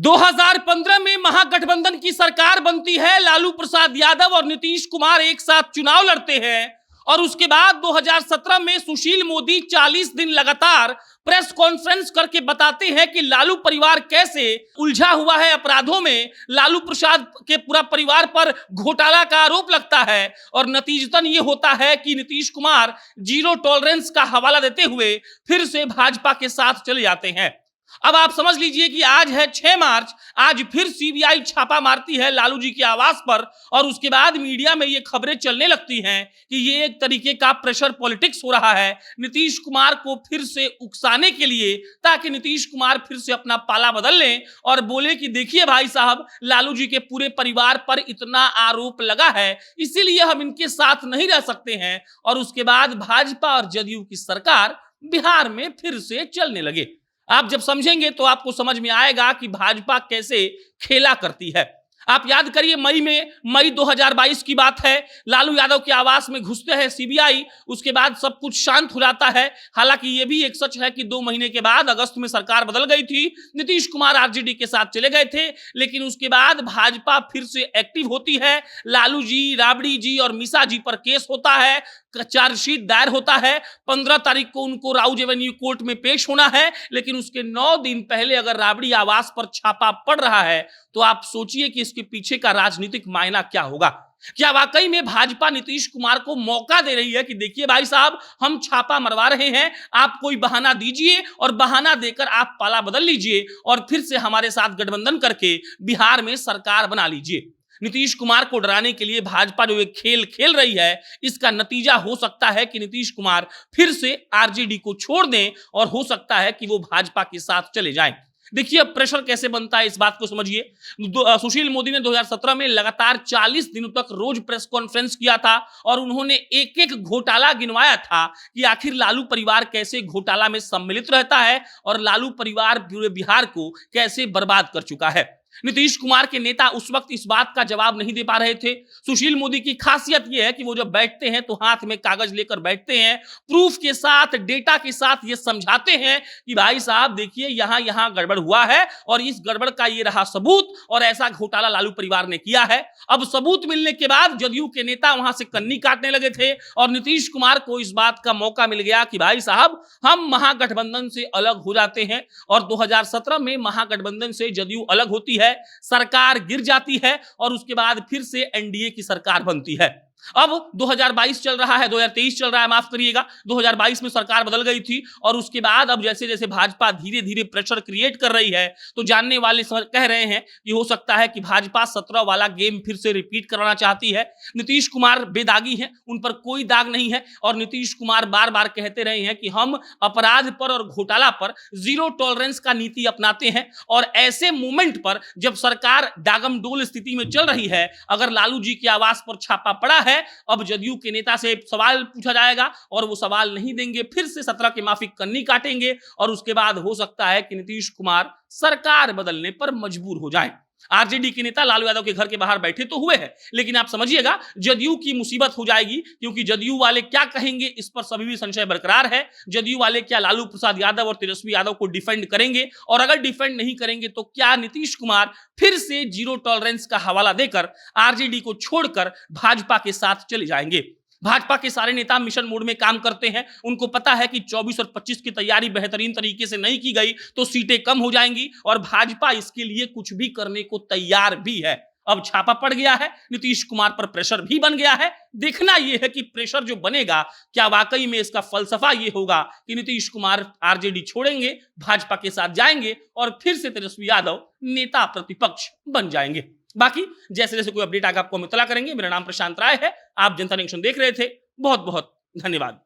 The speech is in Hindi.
2015 में महागठबंधन की सरकार बनती है, लालू प्रसाद यादव और नीतीश कुमार एक साथ चुनाव लड़ते हैं और उसके बाद 2017 में सुशील मोदी 40 दिन लगातार प्रेस कॉन्फ्रेंस करके बताते हैं कि लालू परिवार कैसे उलझा हुआ है अपराधों में, लालू प्रसाद के पूरा परिवार पर घोटाला का आरोप लगता है और नतीजतन ये होता है कि नीतीश कुमार जीरो टॉलरेंस का हवाला देते हुए फिर से भाजपा के साथ चले जाते हैं। अब आप समझ लीजिए कि आज है 6 मार्च, आज फिर सीबीआई छापा मारती है लालू जी के आवास पर और उसके बाद मीडिया में ये खबरें चलने लगती हैं कि ये एक तरीके का प्रेशर पॉलिटिक्स हो रहा है नीतीश कुमार को फिर से उकसाने के लिए, ताकि नीतीश कुमार फिर से अपना पाला बदल लें और बोले कि देखिए भाई साहब, लालू जी के पूरे परिवार पर इतना आरोप लगा है, इसीलिए हम इनके साथ नहीं रह सकते हैं। और उसके बाद भाजपा और जदयू की सरकार बिहार में फिर से चलने लगे। आप जब समझेंगे तो आपको समझ में आएगा कि भाजपा कैसे खेला करती है। आप याद करिए मई 2022 की बात है, लालू यादव के आवास में घुसते हैं सीबीआई, उसके बाद सब कुछ शांत हो जाता है। हालांकि यह भी एक सच है कि 2 महीने के बाद अगस्त में सरकार बदल गई थी, नीतीश कुमार आरजेडी के साथ चले गए थे, लेकिन उसके बाद भाजपा फिर से एक्टिव होती है। लालू जी, राबड़ी जी और मीसा जी पर केस होता है, चार्जशीट दायर होता है। 15 तारीख को उनको राउज एवेन्यू कोर्ट में पेश होना है, लेकिन उसके 9 दिन पहले अगर राबड़ी आवास पर छापा पड़ रहा है तो आप सोचिए कि इसके पीछे का राजनीतिक मायना क्या होगा। क्या वाकई में भाजपा नीतीश कुमार को मौका दे रही है कि देखिए भाई साहब, हम छापा मरवा रहे हैं, आप कोई बहाना दीजिए और बहाना देकर आप पाला बदल लीजिए और फिर से हमारे साथ गठबंधन करके बिहार में सरकार बना लीजिए। नीतीश कुमार को डराने के लिए भाजपा जो एक खेल खेल रही है, इसका नतीजा हो सकता है कि नीतीश कुमार फिर से आरजेडी को छोड़ दें और हो सकता है कि वो भाजपा के साथ चले जाएं। देखिए अब प्रेशर कैसे बनता है, इस बात को समझिए। सुशील मोदी ने 2017 में लगातार 40 दिनों तक रोज प्रेस कॉन्फ्रेंस किया था और उन्होंने एक एक घोटाला गिनवाया था कि आखिर लालू परिवार कैसे घोटाला में सम्मिलित रहता है और लालू परिवार पूरे बिहार को कैसे बर्बाद कर चुका है। नीतीश कुमार के नेता उस वक्त इस बात का जवाब नहीं दे पा रहे थे। सुशील मोदी की खासियत यह है कि वो जब बैठते हैं तो हाथ में कागज लेकर बैठते हैं, प्रूफ के साथ, डेटा के साथ ये समझाते हैं कि भाई साहब देखिए यहां यहां गड़बड़ हुआ है और इस गड़बड़ का ये रहा सबूत और ऐसा घोटाला लालू परिवार ने किया है। अब सबूत मिलने के बाद जदयू के नेता वहां से कन्नी काटने लगे थे और नीतीश कुमार को इस बात का मौका मिल गया कि भाई साहब हम महागठबंधन से अलग हो जाते हैं और 2017 में महागठबंधन से जदयू अलग होती है, सरकार गिर जाती है और उसके बाद फिर से एनडीए की सरकार बनती है। अब 2022 चल रहा है, 2023 चल रहा है, माफ करिएगा, 2022 में सरकार बदल गई थी और उसके बाद अब जैसे जैसे भाजपा धीरे धीरे प्रेशर क्रिएट कर रही है तो जानने वाले कह रहे हैं कि हो सकता है कि भाजपा 17 वाला गेम फिर से रिपीट कराना चाहती है। नीतीश कुमार बेदागी हैं, उन पर कोई दाग नहीं है और नीतीश कुमार बार बार कहते रहे हैं कि हम अपराध पर और घोटाला पर जीरो टॉलरेंस का नीति अपनाते हैं और ऐसे मोमेंट पर जब सरकार डागमडोल स्थिति में चल रही है, अगर लालू जी के आवास पर छापा पड़ा है, अब जदयू के नेता से सवाल पूछा जाएगा और वो सवाल नहीं देंगे, फिर से 17 के माफिक कन्नी काटेंगे और उसके बाद हो सकता है कि नीतीश कुमार सरकार बदलने पर मजबूर हो जाएं। आरजेडी के नेता लालू यादव के घर के बाहर बैठे तो हुए हैं, लेकिन आप समझिएगा जदयू की मुसीबत हो जाएगी, क्योंकि जदयू वाले क्या कहेंगे इस पर सभी भी संशय बरकरार है। जदयू वाले क्या लालू प्रसाद यादव और तेजस्वी यादव को डिफेंड करेंगे, और अगर डिफेंड नहीं करेंगे तो क्या नीतीश कुमार फिर से जीरो टॉलरेंस का हवाला देकर आरजेडी को छोड़कर भाजपा के साथ चले जाएंगे। भाजपा के सारे नेता मिशन मोड में काम करते हैं, उनको पता है कि 24 और 25 की तैयारी बेहतरीन तरीके से नहीं की गई तो सीटें कम हो जाएंगी और भाजपा इसके लिए कुछ भी करने को तैयार भी है। अब छापा पड़ गया है, नीतीश कुमार पर प्रेशर भी बन गया है। देखना यह है कि प्रेशर जो बनेगा, क्या वाकई में इसका फलसफा यह होगा कि नीतीश कुमार आरजेडी छोड़ेंगे, भाजपा के साथ जाएंगे और फिर से तेजस्वी यादव नेता प्रतिपक्ष बन जाएंगे। बाकी जैसे जैसे कोई अपडेट आगे आपको हम इत्तला करेंगे। मेरा नाम प्रशांत राय है, आप जनता जंक्शन देख रहे थे। बहुत बहुत धन्यवाद।